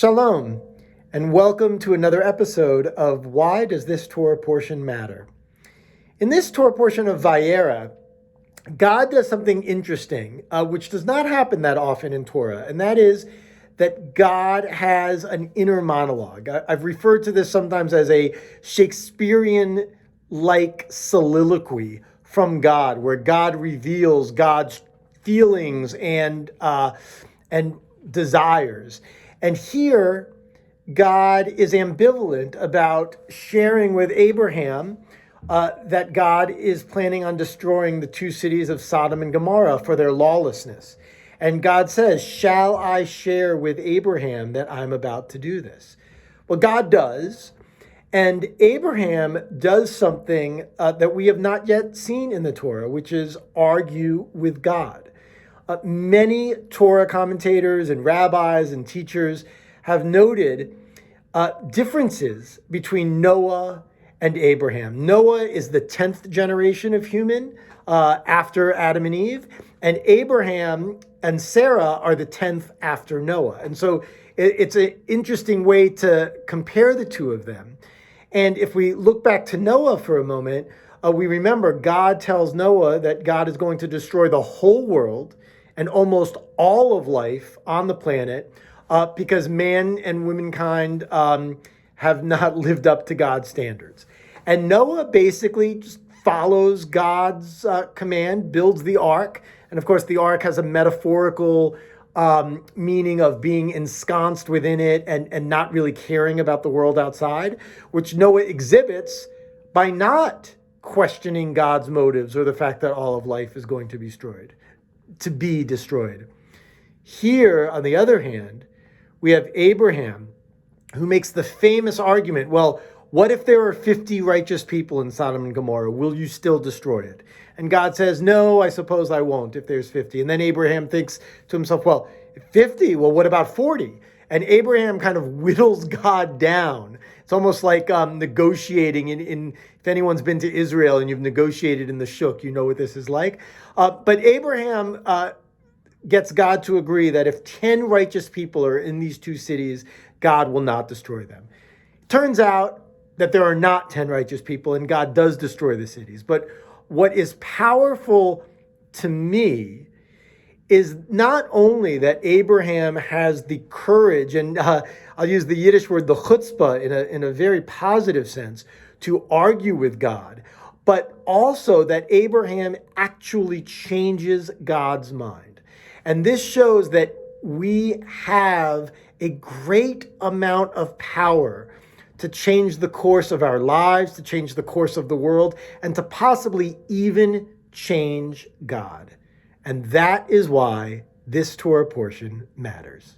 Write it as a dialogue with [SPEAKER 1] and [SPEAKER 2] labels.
[SPEAKER 1] Shalom, and welcome to another episode of Why Does This Torah Portion Matter? In this Torah portion of Vayera, God does something interesting, which does not happen that often in Torah, and that is that God has an inner monologue. I've referred to this sometimes as a Shakespearean-like soliloquy from God, where God reveals God's feelings and desires. And here, God is ambivalent about sharing with Abraham that God is planning on destroying the two cities of Sodom and Gomorrah for their lawlessness. And God says, "Shall I share with Abraham that I'm about to do this?" Well, God does. And Abraham does something that we have not yet seen in the Torah, which is argue with God. Many Torah commentators and rabbis and teachers have noted differences between Noah and Abraham. Noah is the 10th generation of human after Adam and Eve, and Abraham and Sarah are the 10th after Noah. And so it's an interesting way to compare the two of them. And if we look back to Noah for a moment, we remember God tells Noah that God is going to destroy the whole world and almost all of life on the planet because man and womankind have not lived up to God's standards. And Noah basically just follows God's command, builds the ark. And of course, the ark has a metaphorical meaning of being ensconced within it and not really caring about the world outside, which Noah exhibits by not questioning God's motives or the fact that all of life is going to be destroyed. Here, on the other hand, we have Abraham, who makes the famous argument, well, what if there are 50 righteous people in Sodom and Gomorrah? Will you still destroy it? And God says, no, I suppose I won't if there's 50. And then Abraham thinks to himself, well, 50? Well, what about 40? And Abraham kind of whittles God down. It's almost like negotiating if anyone's been to Israel and you've negotiated in the shuk, you know what this is like. But Abraham gets God to agree that if 10 righteous people are in these two cities, God will not destroy them. Turns out that there are not 10 righteous people and God does destroy the cities. But what is powerful to me is not only that Abraham has the courage, and I'll use the Yiddish word, the chutzpah, in a very positive sense, to argue with God, but also that Abraham actually changes God's mind. And this shows that we have a great amount of power to change the course of our lives, to change the course of the world, and to possibly even change God. And that is why this Torah portion matters.